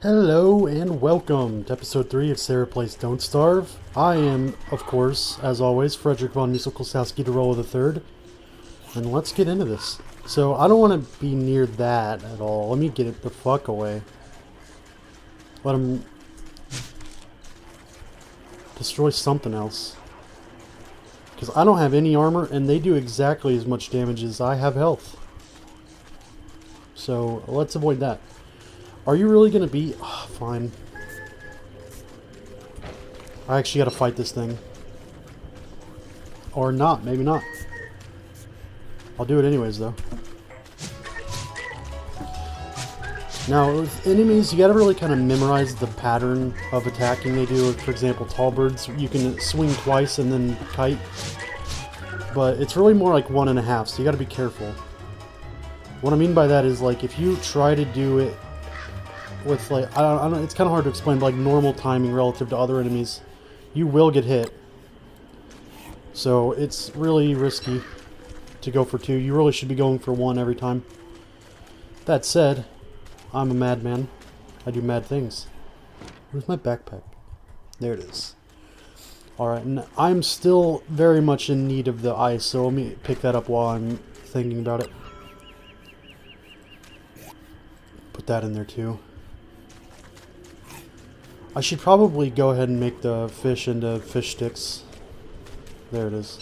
Hello and welcome to episode 3 of Sarah Plays Don't Starve. I am, of course, as always, Frederick von Musselkosowski to roll the third. And let's get into this. So, I don't want to be near that at all. Let me get it the fuck away. Let him destroy something else. Because I don't have any armor, and they do exactly as much damage as I have health. So, let's avoid that. Are you really going to be... Oh, fine. I actually got to fight this thing. Or not. Maybe not. I'll do it anyways, though. Now, with enemies, you got to really kind of memorize the pattern of attacking they do. For example, Tallbirds, you can swing twice and then kite. But it's really more like 1.5, so you got to be careful. What I mean by that is, like, if you try to do it with, like, I don't, it's kind of hard to explain, but like normal timing relative to other enemies, you will get hit. So it's really risky to go for 2. You really should be going for 1 every time. That said, I'm a madman. I do mad things. Where's my backpack? There it is. Alright, and I'm still very much in need of the ice, so let me pick that up while I'm thinking about it. Put that in there too. I should probably go ahead and make the fish into fish sticks. There it is.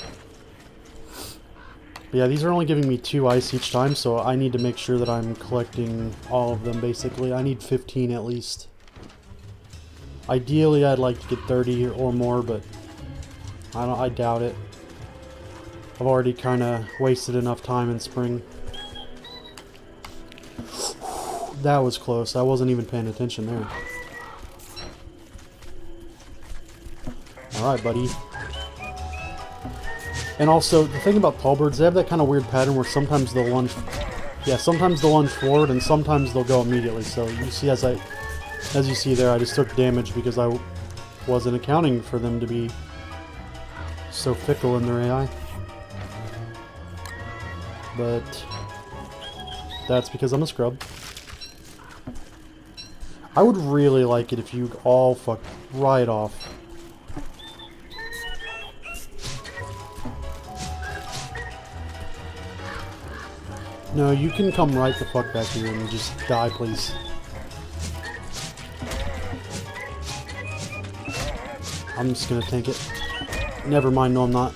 But yeah, these are only giving me 2 ice each time, so I need to make sure that I'm collecting all of them, basically. I need 15 at least. Ideally, I'd like to get 30 or more, but I doubt it. I've already kind of wasted enough time in spring. That was close. I wasn't even paying attention there. Alright, buddy. And also, the thing about Tallbirds, they have that kind of weird pattern where sometimes they'll lunge... Yeah, sometimes they'll lunge forward, and sometimes they'll go immediately. So, you see, as you see there, I just took damage because I wasn't accounting for them to be so fickle in their AI. But that's because I'm a scrub. I would really like it if you all fucked right off. No, you can come right the fuck back here and just die, please. I'm just gonna tank it. Never mind, no I'm not.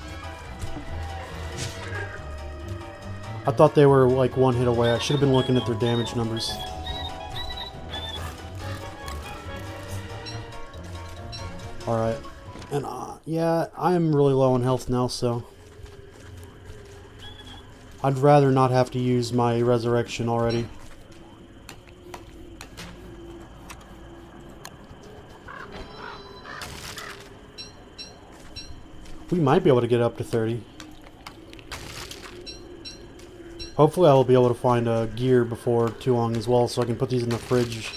I thought they were like 1 hit away. I should have been looking at their damage numbers. Alright. And yeah, I am really low on health now, so I'd rather not have to use my resurrection already. We might be able to get up to 30. Hopefully I will be able to find a gear before too long as well, so I can put these in the fridge.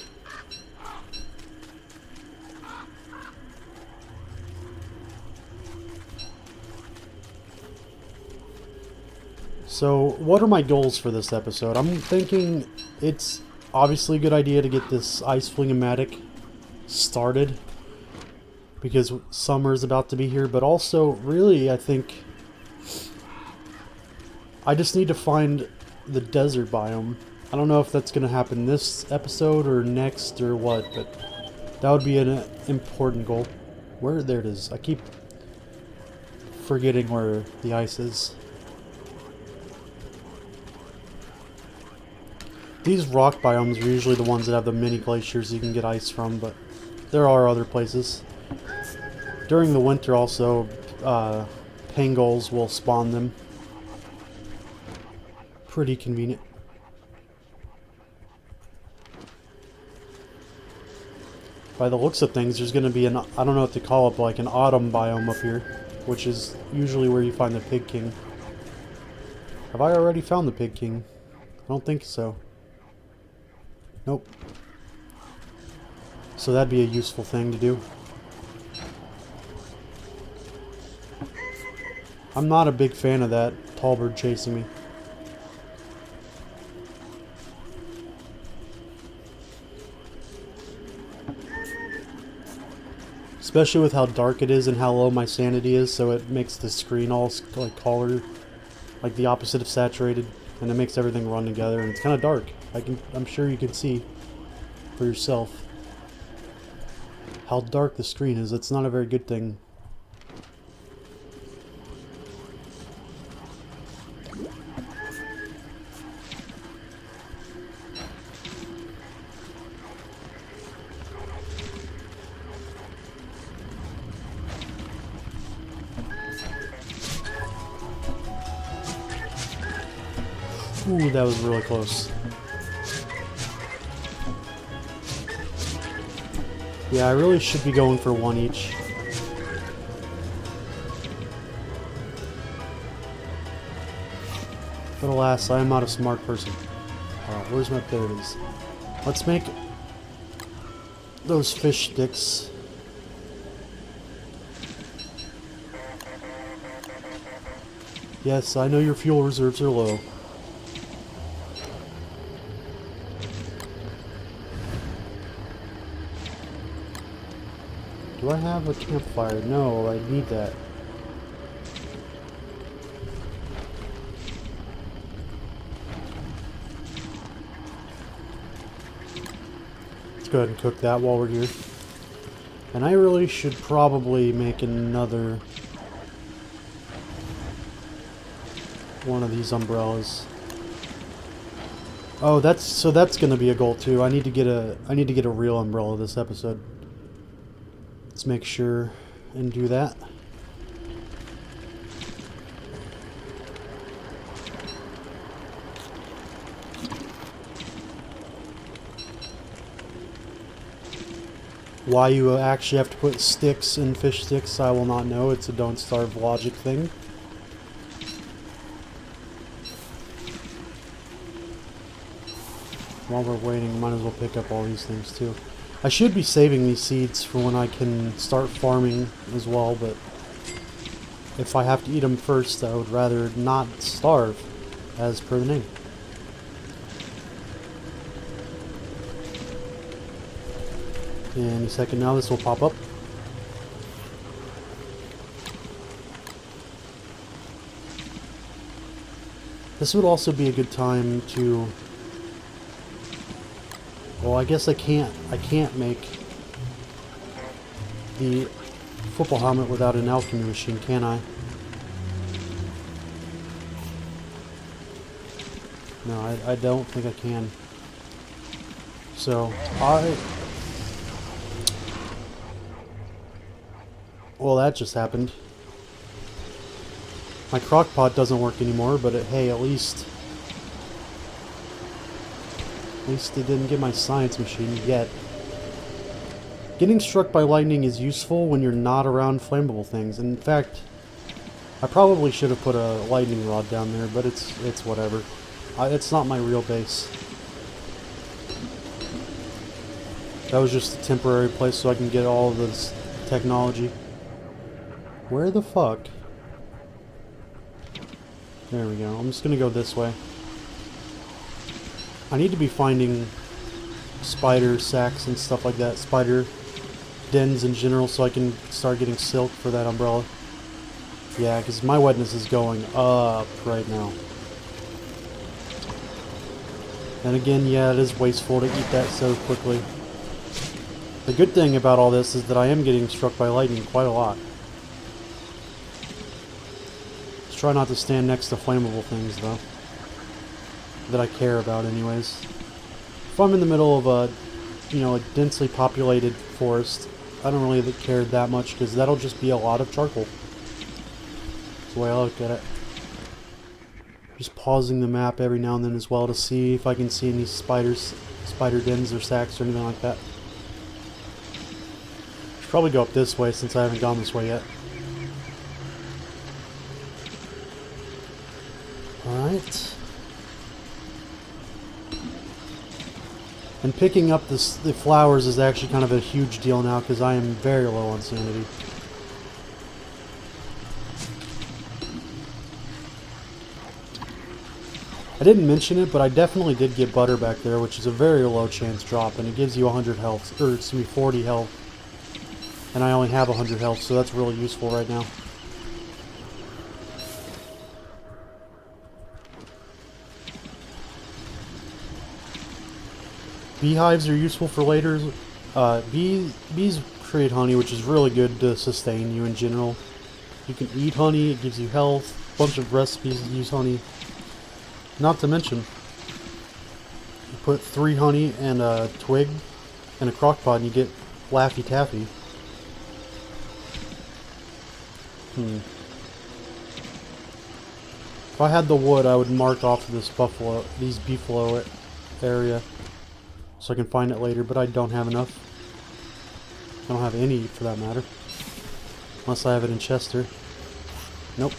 So, what are my goals for this episode? I'm thinking it's obviously a good idea to get this ice fling-o-matic started, because summer's about to be here, but also, really, I think I just need to find the desert biome. I don't know if that's going to happen this episode or next or what, but that would be an important goal. There it is. I keep forgetting where the ice is. These rock biomes are usually the ones that have the mini glaciers you can get ice from, but there are other places. During the winter also, pangolins will spawn them. Pretty convenient. By the looks of things, there's going to be an, I don't know what to call it, but like an autumn biome up here, which is usually where you find the Pig King. Have I already found the Pig King? I don't think so. Nope. So that'd be a useful thing to do. I'm not a big fan of that Tallbird chasing me. Especially with how dark it is and how low my sanity is, so it makes the screen all like color, like the opposite of saturated, and it makes everything run together, and it's kind of dark. I'm sure you can see for yourself how dark the screen is. It's not a very good thing. Ooh, that was really close. Yeah, I really should be going for one each. But alas, I am not a smart person. Where's my... there it is. Let's make those fish sticks. Yes, I know your fuel reserves are low. Do I have a campfire? No, I need that. Let's go ahead and cook that while we're here. And I really should probably make another one of these umbrellas. Oh, that's gonna be a goal too. I need to get a real umbrella this episode. Let's make sure and do that. Why you actually have to put sticks in fish sticks, I will not know. It's a Don't Starve logic thing. While we're waiting, might as well pick up all these things too. I should be saving these seeds for when I can start farming as well, but if I have to eat them first, I would rather not starve, as per the name. Any second now, this will pop up. This would also be a good time to... Well, I guess I can't make the football helmet without an alchemy machine, can I? No, I don't think I can. So, well, that just happened. My crock pot doesn't work anymore, but hey, at least it didn't get my science machine yet. Getting struck by lightning is useful when you're not around flammable things. In fact, I probably should have put a lightning rod down there, but it's whatever. It's not my real base. That was just a temporary place so I can get all of this technology. Where the fuck? There we go. I'm just gonna go this way. I need to be finding spider sacks and stuff like that, spider dens in general, so I can start getting silk for that umbrella. Yeah, because my wetness is going up right now. And again, yeah, it is wasteful to eat that so quickly. The good thing about all this is that I am getting struck by lightning quite a lot. Let's try not to stand next to flammable things, though. That I care about anyways. If I'm in the middle of a, a densely populated forest, I don't really care that much because that'll just be a lot of charcoal. That's the way I look at it. Just pausing the map every now and then as well to see if I can see any spider dens or sacks or anything like that. Should probably go up this way since I haven't gone this way yet. Alright. And picking up the flowers is actually kind of a huge deal now because I am very low on sanity. I didn't mention it, but I definitely did get butter back there, which is a very low chance drop, and it gives you 100 health, or excuse me, 40 health. And I only have 100 health, so that's really useful right now. Beehives are useful for later. Bees create honey, which is really good to sustain you in general. You can eat honey, it gives you health. A bunch of recipes use honey. Not to mention, you put 3 honey and a twig in a crock pot and you get Laffy Taffy. If I had the wood, I would mark off these beefalo area so I can find it later, but I don't have enough. I don't have any, for that matter. Unless I have it in Chester. Nope.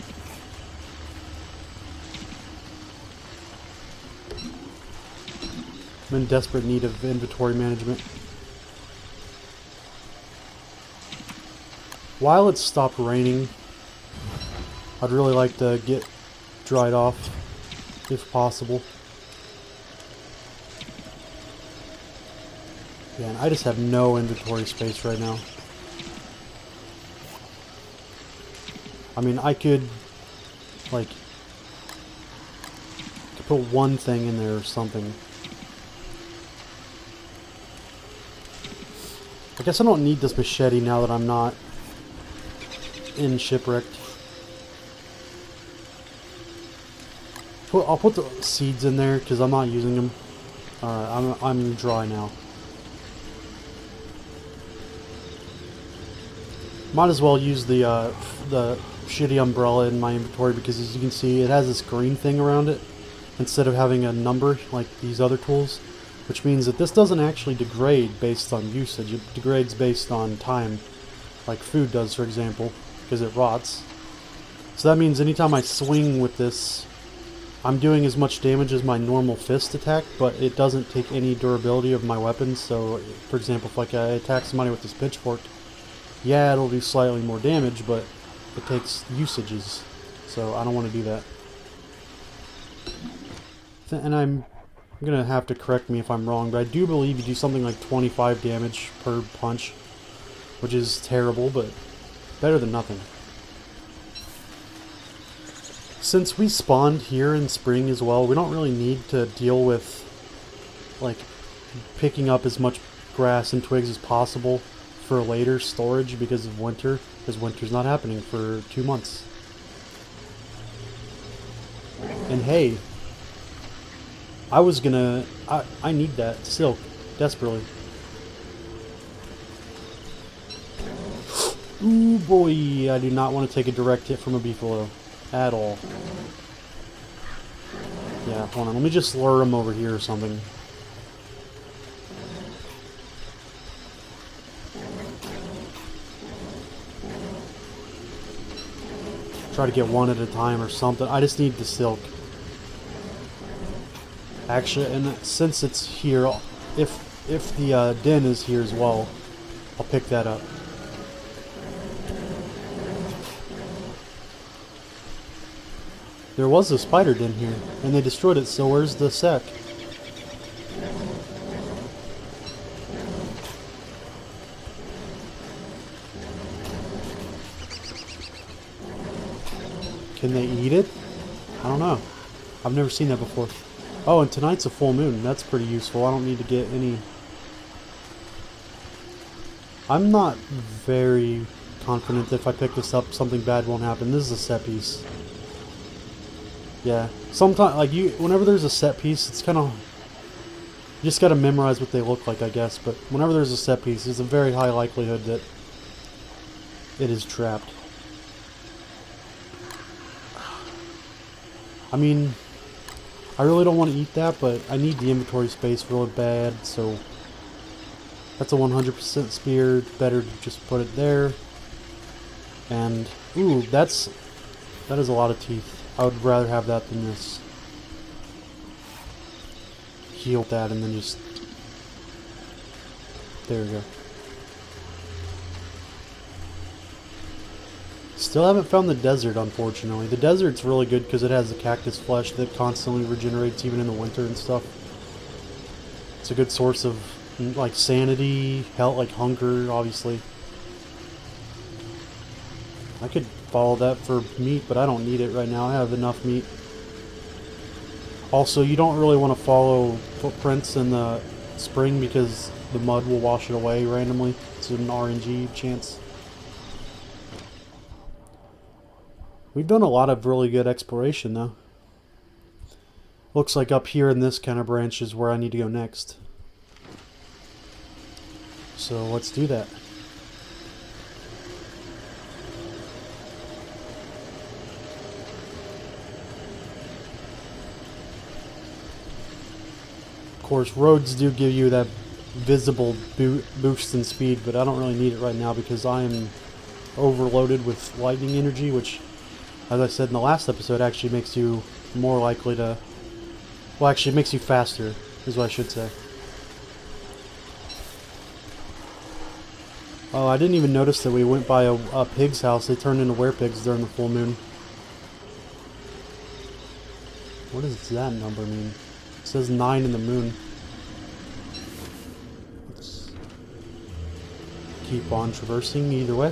I'm in desperate need of inventory management. While it's stopped raining, I'd really like to get dried off, if possible. Yeah, and I just have no inventory space right now. I mean, I could, like, put one thing in there or something. I guess I don't need this machete now that I'm not in Shipwrecked. I'll put the seeds in there because I'm not using them. Alright, I'm dry now. Might as well use the shitty umbrella in my inventory because, as you can see, it has this green thing around it instead of having a number like these other tools, which means that this doesn't actually degrade based on usage. It degrades based on time, like food does, for example, because it rots. So that means anytime I swing with this, I'm doing as much damage as my normal fist attack, but it doesn't take any durability of my weapons. So, for example, if like I attack somebody with this pitchfork, yeah, it'll do slightly more damage, but it takes usages, so I don't want to do that. And I'm gonna have to correct me if I'm wrong, but I do believe you do something like 25 damage per punch, which is terrible, but better than nothing. Since we spawned here in spring as well, we don't really need to deal with, like, picking up as much grass and twigs as possible for later storage because of winter, because winter's not happening for 2 months. And hey, I need that silk desperately. Ooh boy, I do not want to take a direct hit from a beefalo at all. Yeah, hold on, let me just lure him over here or something. Try to get one at a time or something. I just need the silk. Actually, and since it's here, if the den is here as well, I'll pick that up. There was a spider den here, and they destroyed it, so where's the sec? Can they eat it? I don't know. I've never seen that before. Oh, and tonight's a full moon. That's pretty useful. I don't need to get any... I'm not very confident that if I pick this up, something bad won't happen. This is a set piece. Yeah. Sometimes, like, whenever there's a set piece, it's kind of... You just gotta memorize what they look like, I guess. But whenever there's a set piece, there's a very high likelihood that it is trapped. I mean, I really don't want to eat that, but I need the inventory space really bad, so that's a 100% spear. Better to just put it there. And, ooh, that is a lot of teeth. I would rather have that than this. Heal that and then just... There we go. Still haven't found the desert, unfortunately. The desert's really good because it has the cactus flesh that constantly regenerates even in the winter and stuff. It's a good source of, like, sanity, health, like hunger, obviously. I could follow that for meat, but I don't need it right now. I have enough meat. Also, you don't really want to follow footprints in the spring because the mud will wash it away randomly. It's an RNG chance. We've done a lot of really good exploration, though. Looks like up here in this kind of branch is where I need to go next. So let's do that. Of course, roads do give you that visible boost in speed, but I don't really need it right now because I am overloaded with lightning energy, which, as I said in the last episode, actually makes you more likely to... Well, actually, it makes you faster, is what I should say. Oh, I didn't even notice that we went by a pig's house. They turned into werepigs during the full moon. What does that number mean? It says 9 in the moon. Let's keep on traversing either way.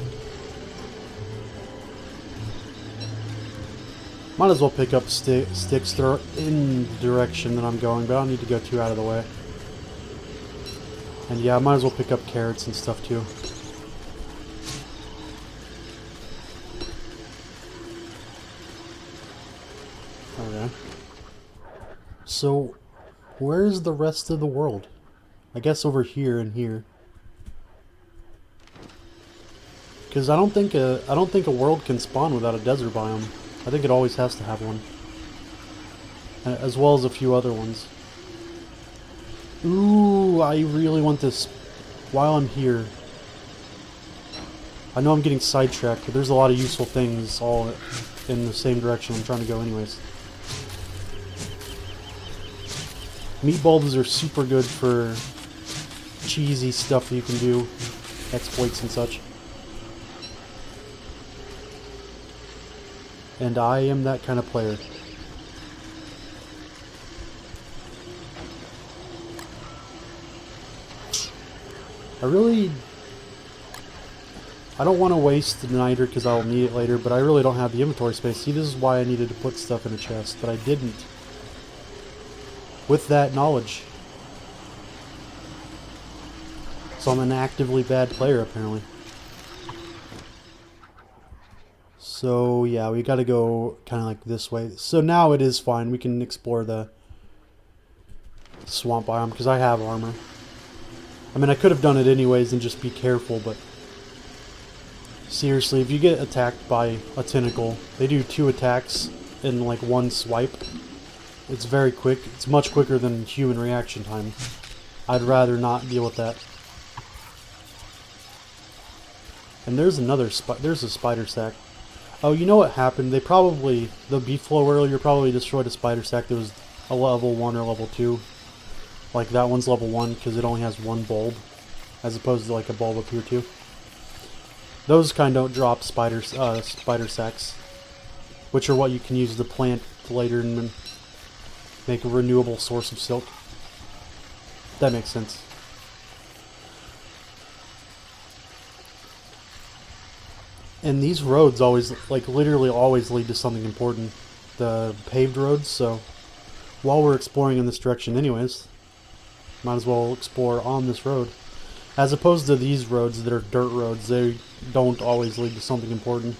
Might as well pick up sticks that are in the direction that I'm going, but I don't need to go too out of the way. And yeah, I might as well pick up carrots and stuff too. Okay. So, where's the rest of the world? I guess over here and here. Because I don't think a world can spawn without a desert biome. I think it always has to have one. As well as a few other ones. Ooh, I really want this while I'm here. I know I'm getting sidetracked, but there's a lot of useful things all in the same direction I'm trying to go anyways. Meat bulbs are super good for cheesy stuff that you can do, exploits and such. And I am that kind of player. I don't want to waste the niter because I'll need it later, but I really don't have the inventory space. See, this is why I needed to put stuff in a chest, but I didn't. With that knowledge. So I'm an actively bad player, apparently. So yeah, we gotta go kind of like this way. So now it is fine. We can explore the swamp biome because I have armor. I mean, I could have done it anyways and just be careful, but seriously, if you get attacked by a tentacle, they do 2 attacks in like 1 swipe. It's very quick. It's much quicker than human reaction time. I'd rather not deal with that. And there's there's a spider sack. Oh, you know what happened? The beef flow earlier probably destroyed a spider sack that was a level 1 or level 2. Like that one's level 1 because it only has 1 bulb, as opposed to like a bulb up here too. Those kind don't drop spider sacks, which are what you can use to plant later and make a renewable source of silk. That makes sense. And these roads always, like literally always lead to something important. The paved roads, so while we're exploring in this direction anyways, might as well explore on this road. As opposed to these roads that are dirt roads, they don't always lead to something important.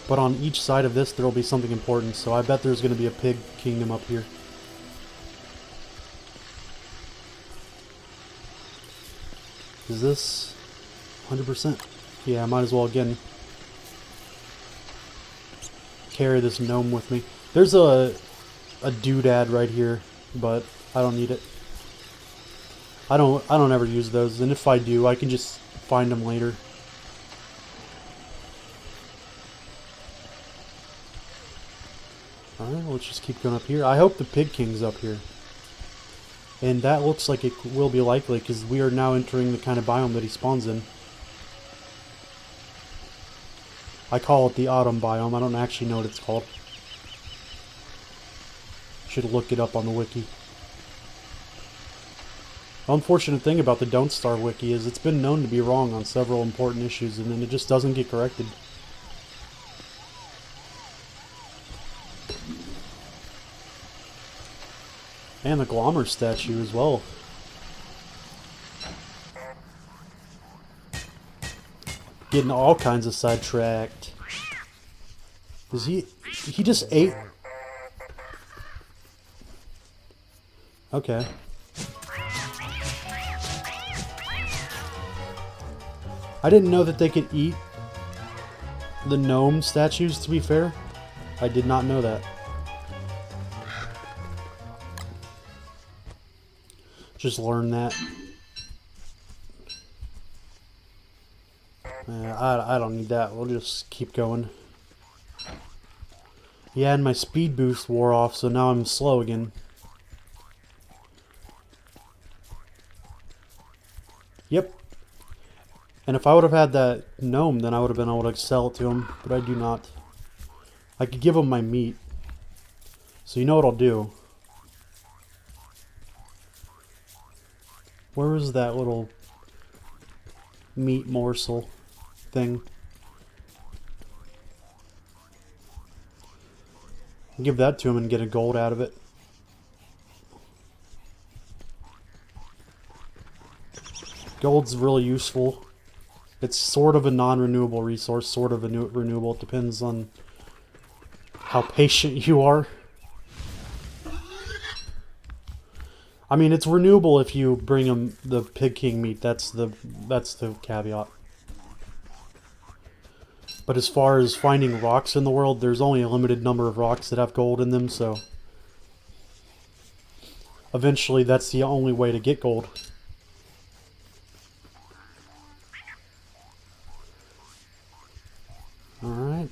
But on each side of this there will be something important, so I bet there's going to be a pig kingdom up here. Is this 100%? Yeah, I might as well again carry this gnome with me. There's a doodad right here, but I don't need it. I don't ever use those, and if I do, I can just find them later. Alright, let's just keep going up here. I hope the Pig King's up here. And that looks like it will be likely, because we are now entering the kind of biome that he spawns in. I call it the autumn biome. I don't actually know what it's called. Should look it up on the wiki. The unfortunate thing about the Don't Starve wiki is it's been known to be wrong on several important issues, and then it just doesn't get corrected. And the Glommer statue as well. Getting all kinds of sidetracked. Is he just ate? Okay. I didn't know that they could eat the gnome statues, to be fair. I did not know that. Just learned that. I don't need that. We'll just keep going. Yeah, and my speed boost wore off, so now I'm slow again. Yep. And if I would have had that gnome, then I would have been able to sell it to him, but I do not. I could give him my meat. So you know what I'll do? Where is that little meat morsel thing? Give that to him and get a gold out of it. Gold's really useful. It's sort of a non-renewable resource, sort of a renewable. It depends on how patient you are. I mean, it's renewable if you bring him the Pig King meat. That's the caveat. But as far as finding rocks in the world, there's only a limited number of rocks that have gold in them, so eventually that's the only way to get gold. Alright.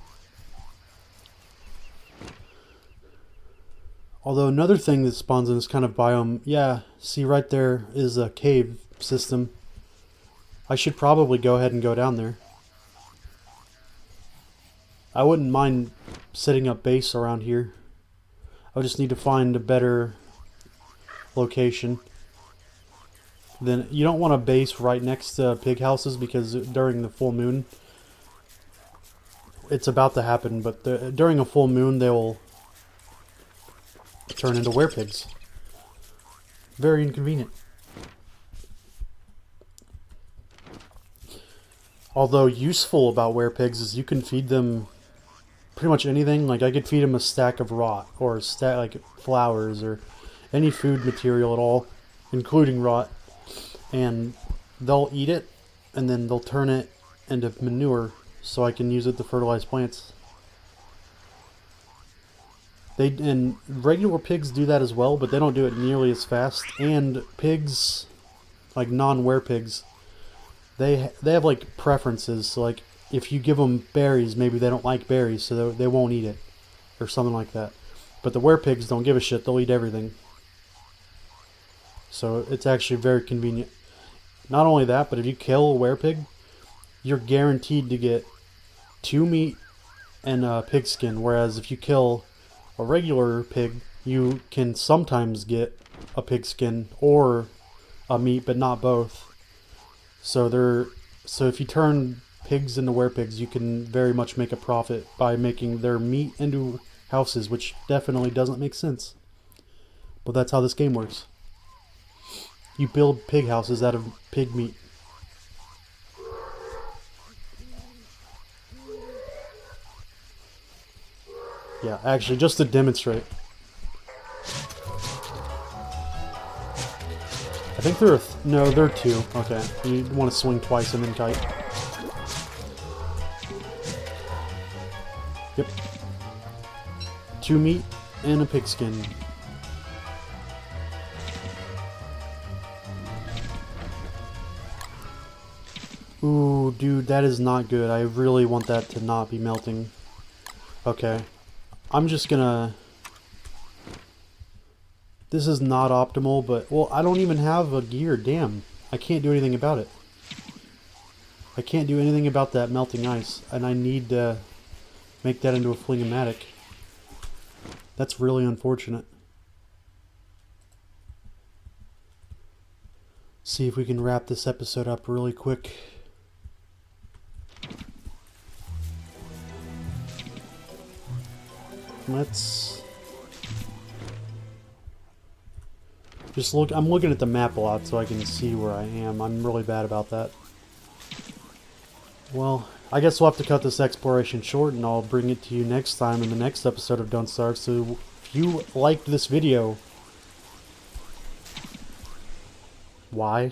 Although another thing that spawns in this kind of biome, yeah, see right there is a cave system. I should probably go ahead and go down there. I wouldn't mind setting up base around here. I just need to find a better location. Then you don't want a base right next to pig houses because during the full moon, it's about to happen, but during a full moon they will turn into werepigs. Very inconvenient. Although useful about werepigs is you can feed them pretty much anything. Like I could feed them a stack of rot or a stack like flowers or any food material at all, including rot, and they'll eat it and then they'll turn it into manure so I can use it to fertilize plants. And regular pigs do that as well, but they don't do it nearly as fast. And pigs, like non-werepigs, they have like preferences. So like if you give them berries, maybe they don't like berries, so they won't eat it or something like that. But the werepigs don't give a shit. They'll eat everything. So it's actually very convenient. Not only that, but if you kill a werepig, you're guaranteed to get 2 meat and a pig skin. Whereas if you kill a regular pig, you can sometimes get a pig skin or a meat, but not both. So if you turn pigs into werepigs, you can very much make a profit by making their meat into houses, which definitely doesn't make sense. But that's how this game works. You build pig houses out of pig meat. Yeah, actually, just to demonstrate. I think there are... no, there are 2. Okay, you want to swing twice and then kite. Yep. 2 meat and a pig skin. Ooh, dude, that is not good. I really want that to not be melting. Okay. I'm just gonna... this is not optimal, but... well, I don't even have a gear. Damn. I can't do anything about it. I can't do anything about that melting ice. And I need to make that into a fling-o-matic. That's really unfortunate. See if we can wrap this episode up really quick. Let's... Just look, I'm looking at the map a lot so I can see where I am. I'm really bad about that. Well, I guess we'll have to cut this exploration short, and I'll bring it to you next time in the next episode of Don't Starve. So if you liked this video, why?